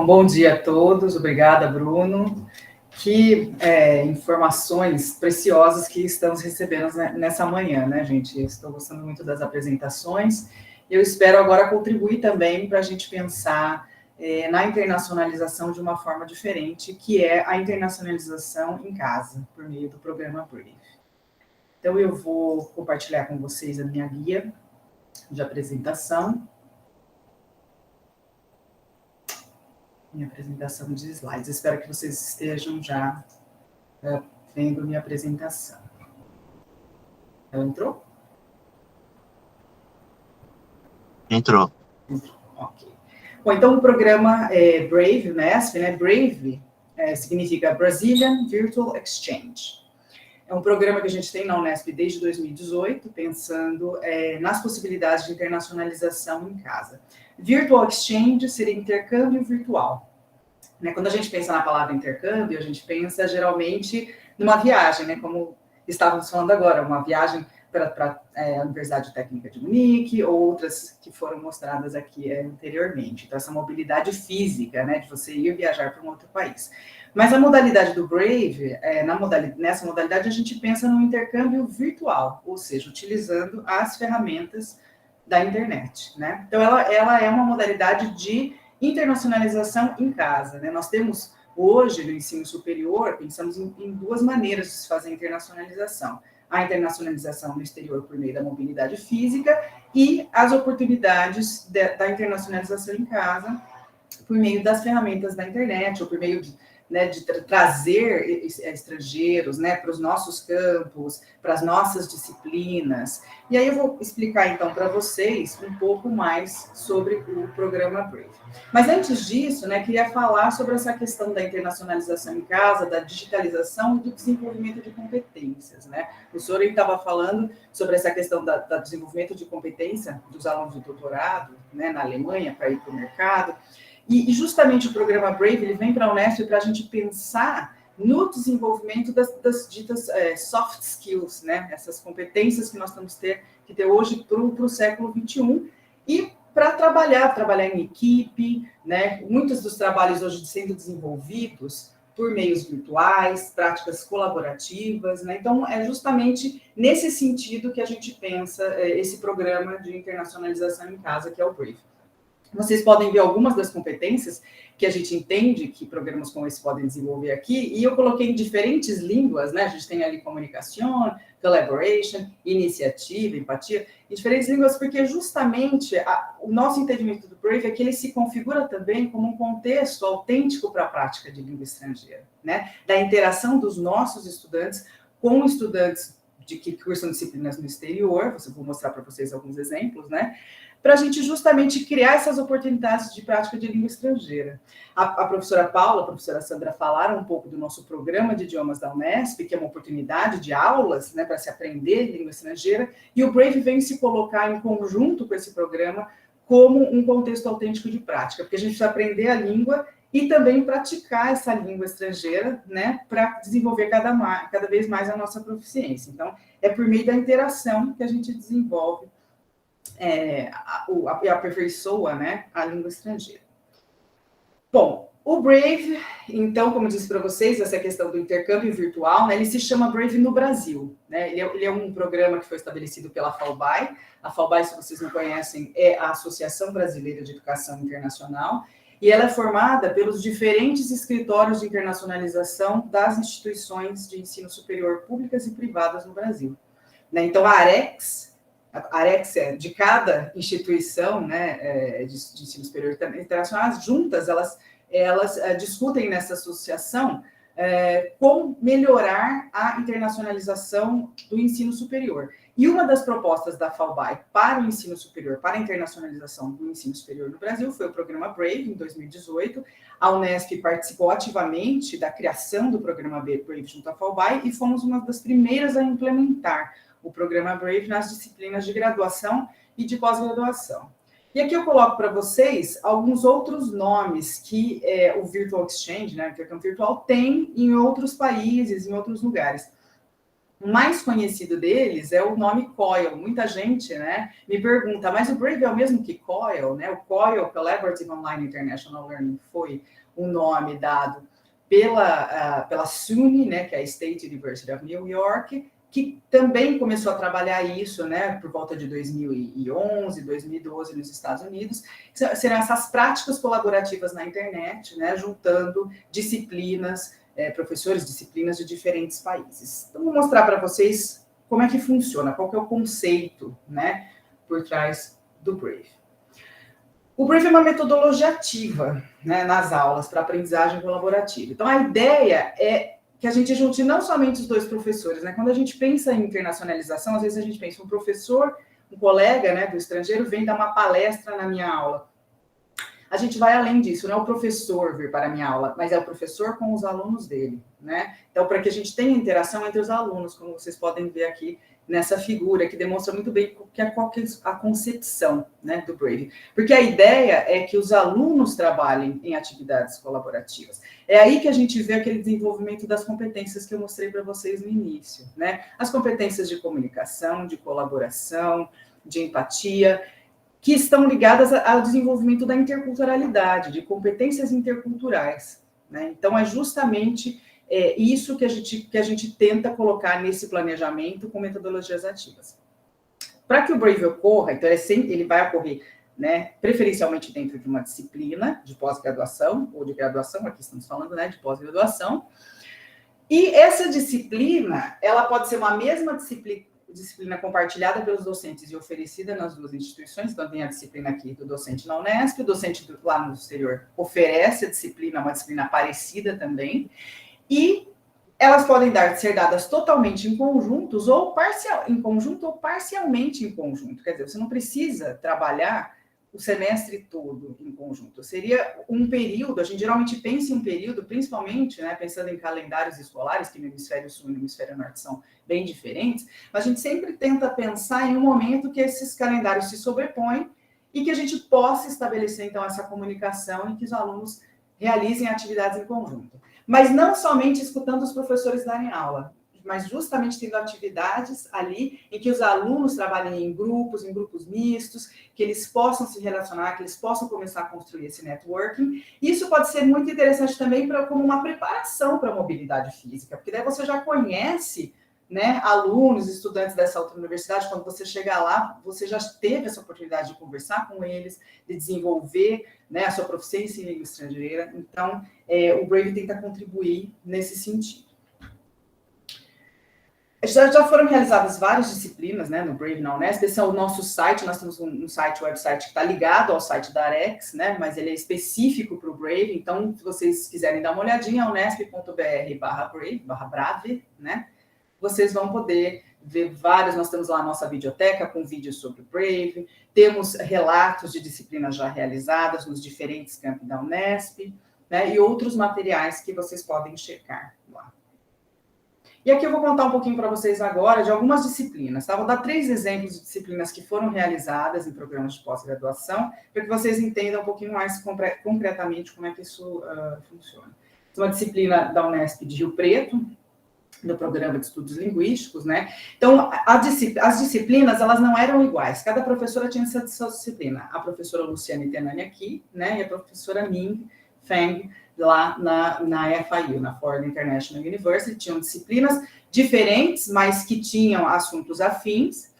Bom, bom dia a todos, obrigada, Bruno. Que informações preciosas que estamos recebendo nessa manhã, né, gente? Estou gostando muito das apresentações. Eu espero agora contribuir também para a gente pensar na internacionalização de uma forma diferente, que é a internacionalização em casa, por meio do programa Brave. Então, eu vou compartilhar com vocês a minha guia de apresentação. Minha apresentação de slides. Espero que vocês estejam já vendo minha apresentação. Ela entrou? Entrou. Ok. Bom, então o programa Brave, Unesp, né? Brave significa Brazilian Virtual Exchange. É um programa que a gente tem na Unesp desde 2018, pensando nas possibilidades de internacionalização em casa. Virtual Exchange seria intercâmbio virtual. Né? Quando a gente pensa na palavra intercâmbio, a gente pensa geralmente numa viagem, né? Como estávamos falando agora, uma viagem para a Universidade Técnica de Munique, ou outras que foram mostradas aqui anteriormente. Então, essa mobilidade física, né? De você ir viajar para um outro país. Mas a modalidade do Brave, nessa modalidade, a gente pensa no intercâmbio virtual, ou seja, utilizando as ferramentas da internet, né? Então, ela é uma modalidade de internacionalização em casa, né? Nós temos hoje no ensino superior, pensamos em duas maneiras de se fazer a internacionalização. A internacionalização no exterior por meio da mobilidade física e as oportunidades da internacionalização em casa por meio das ferramentas da internet, ou por meio de trazer estrangeiros, né, para os nossos campos, para as nossas disciplinas. E aí eu vou explicar, então, para vocês um pouco mais sobre o programa Brave. Mas antes disso, né, queria falar sobre essa questão da internacionalização em casa, da digitalização e do desenvolvimento de competências, né? O senhor estava falando sobre essa questão do desenvolvimento de competência dos alunos de doutorado, né, na Alemanha, para ir para o mercado. E justamente o programa Brave, ele vem para a Unesp para a gente pensar no desenvolvimento das ditas soft skills, né? Essas competências que nós temos que ter hoje para o século XXI, e para trabalhar em equipe, né? Muitos dos trabalhos hoje sendo desenvolvidos por meios virtuais, práticas colaborativas, né? Então, é justamente nesse sentido que a gente pensa esse programa de internacionalização em casa, que é o Brave. Vocês podem ver algumas das competências que a gente entende que programas como esse podem desenvolver aqui, e eu coloquei em diferentes línguas, né? A gente tem ali comunicação, collaboration, iniciativa, empatia, em diferentes línguas, porque justamente o nosso entendimento do Brave é que ele se configura também como um contexto autêntico para a prática de língua estrangeira, né? Da interação dos nossos estudantes com estudantes que cursam disciplinas no exterior, vou mostrar para vocês alguns exemplos, né? Para a gente justamente criar essas oportunidades de prática de língua estrangeira. A professora Paula, a professora Sandra falaram um pouco do nosso programa de idiomas da Unesp, que é uma oportunidade de aulas, né, para se aprender língua estrangeira, e o Brave vem se colocar em conjunto com esse programa como um contexto autêntico de prática, porque a gente precisa aprender a língua e também praticar essa língua estrangeira, né, para desenvolver cada vez mais a nossa proficiência. Então, é por meio da interação que a gente desenvolve e aperfeiçoa, né, a língua estrangeira. Bom, o Brave, então, como eu disse para vocês, essa questão do intercâmbio virtual, né, ele se chama Brave no Brasil, né? Ele é um programa que foi estabelecido pela FAUBAI. A FAUBAI, se vocês não conhecem, é a Associação Brasileira de Educação Internacional, e ela é formada pelos diferentes escritórios de internacionalização das instituições de ensino superior públicas e privadas no Brasil, né? Então, a AREX é de cada instituição, né, de ensino superior internacional, juntas, elas discutem nessa associação como melhorar a internacionalização do ensino superior. E uma das propostas da FAUBAI para o ensino superior, para a internacionalização do ensino superior no Brasil, foi o programa Brave, em 2018. A Unesp participou ativamente da criação do programa Brave junto à FAUBAI e fomos uma das primeiras a implementar o programa Brave nas disciplinas de graduação e de pós-graduação. E aqui eu coloco para vocês alguns outros nomes que o Virtual Exchange, né, o intercâmbio virtual, tem em outros países, em outros lugares. O mais conhecido deles é o nome COIL. Muita gente, né, me pergunta, mas o Brave é o mesmo que COIL, né? O COIL, Collaborative Online International Learning, foi um nome dado pela SUNY, né, que é a State University of New York, que também começou a trabalhar isso, né, por volta de 2011, 2012 nos Estados Unidos. Serão essas práticas colaborativas na internet, né, juntando disciplinas, professores, disciplinas de diferentes países. Então, vou mostrar para vocês como é que funciona, qual que é o conceito, né, por trás do Brave. O Brave é uma metodologia ativa, né, nas aulas para aprendizagem colaborativa. Então, a ideia é que a gente junte não somente os dois professores, né? Quando a gente pensa em internacionalização, às vezes a gente pensa um professor, um colega, né, do estrangeiro vem dar uma palestra na minha aula. A gente vai além disso, não é o professor vir para a minha aula, mas é o professor com os alunos dele, né? Então, para que a gente tenha interação entre os alunos, como vocês podem ver aqui nessa figura, que demonstra muito bem qual que é a concepção, né, do Brave. Porque a ideia é que os alunos trabalhem em atividades colaborativas. É aí que a gente vê aquele desenvolvimento das competências que eu mostrei para vocês no início, né? As competências de comunicação, de colaboração, de empatia, que estão ligadas ao desenvolvimento da interculturalidade, de competências interculturais, né? Então, é justamente isso que a gente tenta colocar nesse planejamento com metodologias ativas. Para que o Brave ocorra, então ele vai ocorrer, né, preferencialmente dentro de uma disciplina de pós-graduação ou de graduação, aqui estamos falando, né, de pós-graduação, e essa disciplina, ela pode ser uma mesma disciplina compartilhada pelos docentes e oferecida nas duas instituições. Então, tem a disciplina aqui do docente na Unesp, o docente lá no exterior oferece a disciplina, uma disciplina parecida também, e elas podem ser dadas totalmente em conjunto ou parcialmente em conjunto. Quer dizer, você não precisa trabalhar o semestre todo em conjunto. Seria um período, a gente geralmente pensa em um período, principalmente, né, pensando em calendários escolares, que no hemisfério sul e no hemisfério norte são bem diferentes, mas a gente sempre tenta pensar em um momento que esses calendários se sobrepõem e que a gente possa estabelecer, então, essa comunicação e que os alunos realizem atividades em conjunto. Mas não somente escutando os professores darem aula, mas justamente tendo atividades ali em que os alunos trabalhem em grupos mistos, que eles possam se relacionar, que eles possam começar a construir esse networking. Isso pode ser muito interessante também como uma preparação para a mobilidade física, porque daí você já conhece, né, alunos, estudantes dessa outra universidade. Quando você chegar lá, você já teve essa oportunidade de conversar com eles, de desenvolver, né, a sua proficiência em língua estrangeira. Então, o Brave tenta contribuir nesse sentido. Já foram realizadas várias disciplinas, né, no Brave na Unesp. Esse é o nosso site, nós temos um website que está ligado ao site da Arex, né, mas ele é específico para o Brave. Então, se vocês quiserem dar uma olhadinha, unesp.br/brave, né, vocês vão poder ver vários. Nós temos lá a nossa videoteca com vídeos sobre o Brave, temos relatos de disciplinas já realizadas nos diferentes campi da Unesp, né, e outros materiais que vocês podem checar lá. E aqui eu vou contar um pouquinho para vocês agora de algumas disciplinas, tá? Vou dar 3 exemplos de disciplinas que foram realizadas em programas de pós-graduação, para que vocês entendam um pouquinho mais concretamente como é que isso funciona. Uma disciplina da Unesp de Rio Preto, do Programa de Estudos Linguísticos, né? Então, as disciplinas, elas não eram iguais. Cada professora tinha essa sua disciplina. A professora Luciane Tenani aqui, né? E a professora Ming Feng, lá na FIU, na Ford International University. Tinham disciplinas diferentes, mas que tinham assuntos afins.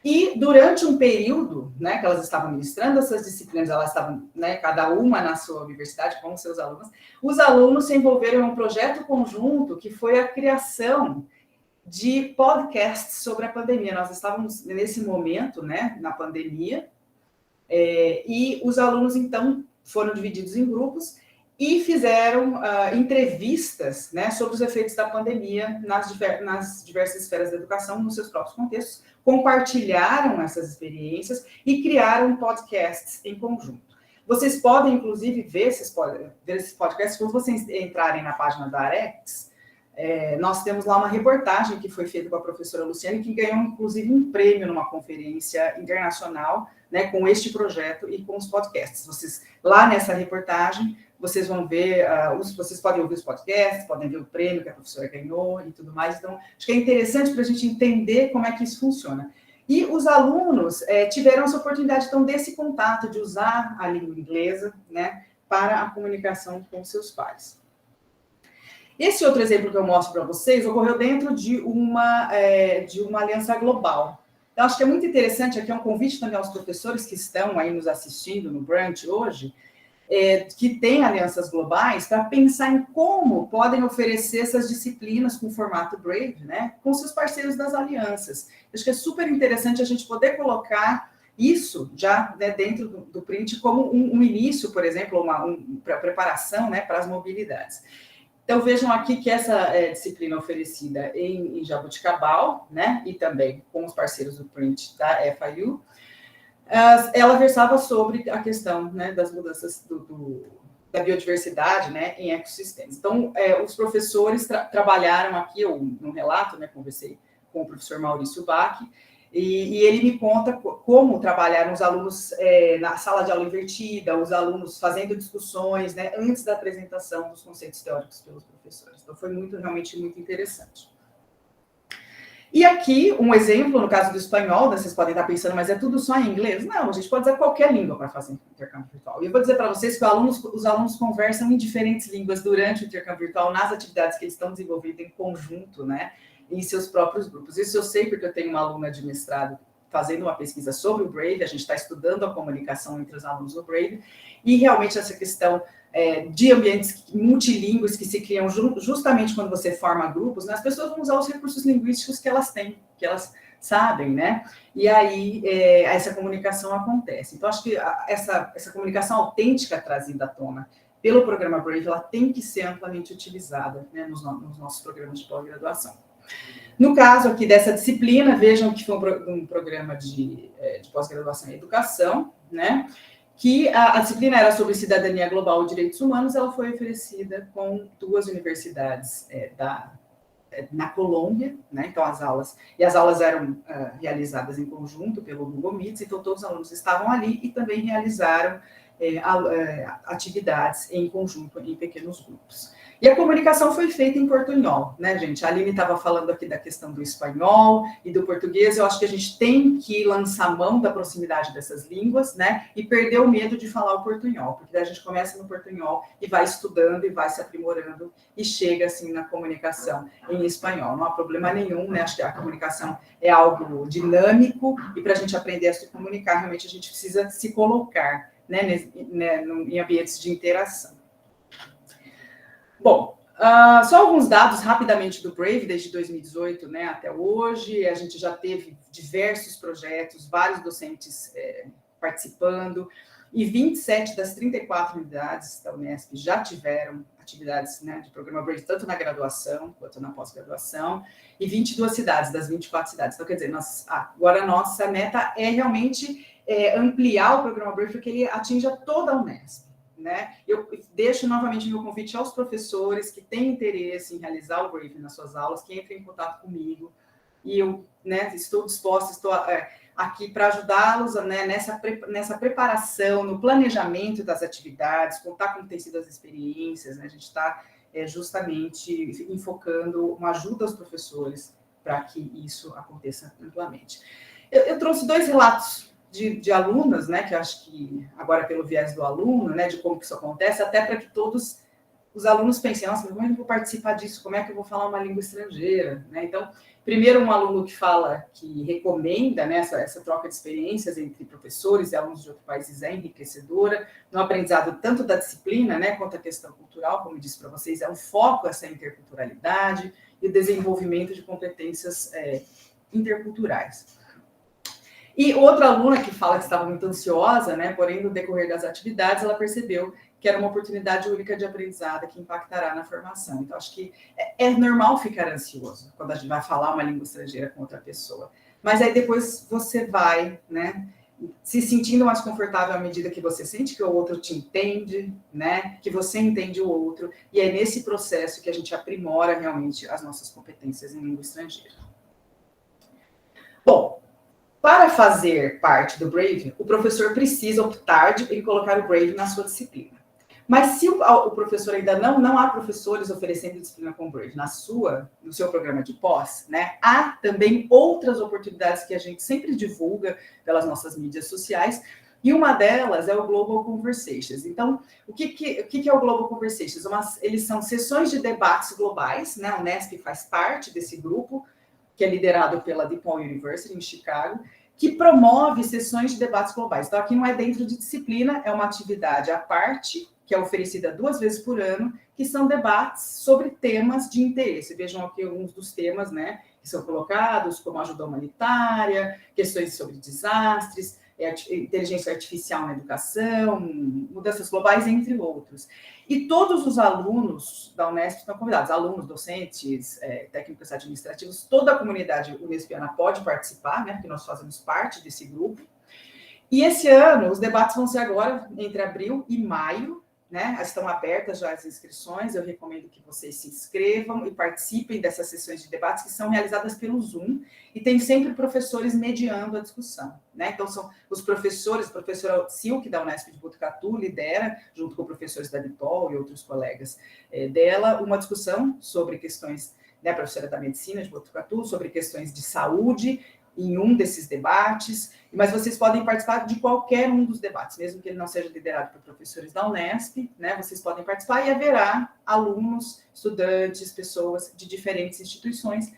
E durante um período, né, que elas estavam ministrando essas disciplinas, elas estavam, né, cada uma na sua universidade com seus alunos, os alunos se envolveram em um projeto conjunto que foi a criação de podcasts sobre a pandemia. Nós estávamos nesse momento, né, na pandemia, e os alunos, então, foram divididos em grupos e fizeram entrevistas, né, sobre os efeitos da pandemia nas diversas esferas da educação, nos seus próprios contextos, compartilharam essas experiências e criaram podcasts em conjunto. Vocês podem, inclusive, ver esses podcasts quando vocês entrarem na página da Arex. Nós temos lá uma reportagem que foi feita com a professora Luciane, que ganhou, inclusive, um prêmio numa conferência internacional, né, com este projeto e com os podcasts. Lá nessa reportagem, vocês vão ver, vocês podem ouvir os podcasts, podem ver o prêmio que a professora ganhou e tudo mais. Então, acho que é interessante para a gente entender como é que isso funciona. E os alunos tiveram essa oportunidade, então, desse contato, de usar a língua inglesa, né, para a comunicação com seus pares. Esse outro exemplo que eu mostro para vocês ocorreu dentro de uma aliança global. Então, acho que é muito interessante, aqui é um convite também aos professores que estão aí nos assistindo no Brunch hoje, que têm alianças globais, para pensar em como podem oferecer essas disciplinas com formato Brave, né, com seus parceiros das alianças. Acho que é super interessante a gente poder colocar isso já, né, dentro do print como um início, por exemplo, para preparação, né, para as mobilidades. Então, vejam aqui que essa disciplina oferecida em Jaboticabal, né, e também com os parceiros do print da FIU, ela versava sobre a questão, né, das mudanças da biodiversidade, né, em ecossistemas. Então, os professores trabalharam aqui, eu no relato, né, conversei com o professor Maurício Bach, e ele me conta como trabalharam os alunos na sala de aula invertida, os alunos fazendo discussões, né, antes da apresentação dos conceitos teóricos pelos professores. Então, foi realmente muito interessante. E aqui, um exemplo, no caso do espanhol, né, vocês podem estar pensando, mas é tudo só em inglês? Não, a gente pode usar qualquer língua para fazer intercâmbio virtual. E eu vou dizer para vocês que os alunos conversam em diferentes línguas durante o intercâmbio virtual, nas atividades que eles estão desenvolvendo em conjunto, né, em seus próprios grupos. Isso eu sei porque eu tenho uma aluna de mestrado fazendo uma pesquisa sobre o Brave, a gente está estudando a comunicação entre os alunos do Brave, e realmente essa questão de ambientes multilingües que se criam justamente quando você forma grupos, né, as pessoas vão usar os recursos linguísticos que elas têm, que elas sabem, né? E aí essa comunicação acontece. Então, acho que essa comunicação autêntica trazida à tona pelo programa Brave, ela tem que ser amplamente utilizada, né, nos nossos programas de pós-graduação. No caso aqui dessa disciplina, vejam que foi um programa de pós-graduação em educação, né? Que a disciplina era sobre cidadania global e direitos humanos, ela foi oferecida com 2 universidades na Colômbia, né? Então as aulas eram realizadas em conjunto pelo Google Meet, então todos os alunos estavam ali e também realizaram atividades em conjunto, em pequenos grupos. E a comunicação foi feita em portunhol, né, gente? A Aline estava falando aqui da questão do espanhol e do português. Eu acho que a gente tem que lançar mão da proximidade dessas línguas, né? E perder o medo de falar o portunhol, porque daí a gente começa no portunhol e vai estudando e vai se aprimorando e chega, assim, na comunicação em espanhol. Não há problema nenhum, né? Acho que a comunicação é algo dinâmico e para a gente aprender a se comunicar, realmente a gente precisa se colocar, né, em ambientes de interação. Bom, só alguns dados rapidamente do Brave, desde 2018, né, até hoje. A gente já teve diversos projetos, vários docentes participando, e 27 das 34 unidades da Unesp já tiveram atividades, né, de programa Brave, tanto na graduação quanto na pós-graduação, e 22 cidades, das 24 cidades. Então, quer dizer, agora a nossa meta é realmente ampliar o programa Brave para que ele atinja toda a Unesp. Né? Eu deixo novamente meu convite aos professores que têm interesse em realizar o Brave nas suas aulas, que entrem em contato comigo, e eu, né, estou disposta, estou aqui para ajudá-los, né, nessa preparação, no planejamento das atividades, contar como tem sido as experiências, né? A gente está justamente enfocando uma ajuda aos professores para que isso aconteça amplamente. Eu trouxe 2 relatos de alunas, né, que eu acho que agora pelo viés do aluno, né, de como que isso acontece, até para que todos os alunos pensem, nossa, como é que eu vou participar disso? Como é que eu vou falar uma língua estrangeira? Né? Então, primeiro um aluno que recomenda, né, essa troca de experiências entre professores e alunos de outros países é enriquecedora, no aprendizado tanto da disciplina, né, quanto a questão cultural, como eu disse para vocês, é um foco essa interculturalidade e o desenvolvimento de competências interculturais. E outra aluna que fala que estava muito ansiosa, né, porém, no decorrer das atividades, ela percebeu que era uma oportunidade única de aprendizado que impactará na formação. Então, acho que é normal ficar ansioso quando a gente vai falar uma língua estrangeira com outra pessoa. Mas aí depois você vai, né, se sentindo mais confortável à medida que você sente que o outro te entende, né, que você entende o outro. E é nesse processo que a gente aprimora realmente as nossas competências em língua estrangeira. Bom, para fazer parte do Brave, o professor precisa optar em colocar o Brave na sua disciplina. Mas se o professor ainda não há professores oferecendo disciplina com Brave no seu programa de pós, né? Há também outras oportunidades que a gente sempre divulga pelas nossas mídias sociais, e uma delas é o Global Conversations. Então, o que é o Global Conversations? Eles são sessões de debates globais, né? A Unesp faz parte desse grupo, que é liderado pela DePaul University, em Chicago, que promove sessões de debates globais. Então, aqui não é dentro de disciplina, é uma atividade à parte, que é oferecida 2 vezes por ano, que são debates sobre temas de interesse. Vejam aqui alguns dos temas, né, que são colocados, como ajuda humanitária, questões sobre desastres, inteligência artificial na educação, mudanças globais, entre outros. E todos os alunos da Unesp estão convidados, alunos, docentes, técnicos administrativos, toda a comunidade unespiana pode participar, né, porque nós fazemos parte desse grupo. E esse ano, os debates vão ser agora, entre abril e maio, né? Estão abertas já as inscrições, eu recomendo que vocês se inscrevam e participem dessas sessões de debates que são realizadas pelo Zoom, e tem sempre professores mediando a discussão, né? Então, são os professores, a professora Silke, da Unesp de Botucatu, lidera, junto com professores da DePaul e outros colegas dela, uma discussão sobre questões, né, a professora da Medicina de Botucatu, sobre questões de saúde, em um desses debates, mas vocês podem participar de qualquer um dos debates, mesmo que ele não seja liderado por professores da Unesp, né? Vocês podem participar e haverá alunos, estudantes, pessoas de diferentes instituições.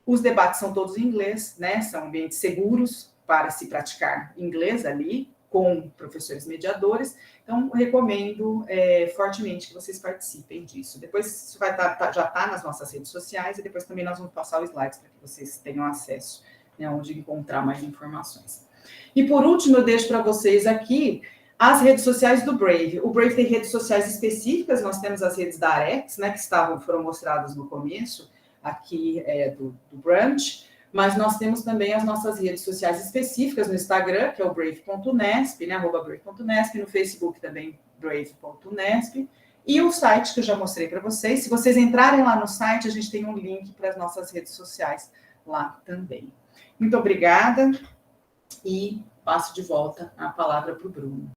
Os debates são todos em inglês, né? São ambientes seguros para se praticar inglês ali, com professores mediadores. Então, recomendo fortemente que vocês participem disso. Depois, isso vai já está nas nossas redes sociais, e depois também nós vamos passar os slides para que vocês tenham acesso, né, onde encontrar mais informações. E por último, eu deixo para vocês aqui as redes sociais do Brave. O Brave tem redes sociais específicas, nós temos as redes da Arex, né, que foram mostradas no começo, aqui do Brunch, mas nós temos também as nossas redes sociais específicas no Instagram, que é o brave.unesp, né, @brave.unesp, no Facebook também, brave.unesp, e o site que eu já mostrei para vocês. Se vocês entrarem lá no site, a gente tem um link para as nossas redes sociais lá também. Muito obrigada, e passo de volta a palavra para o Bruno.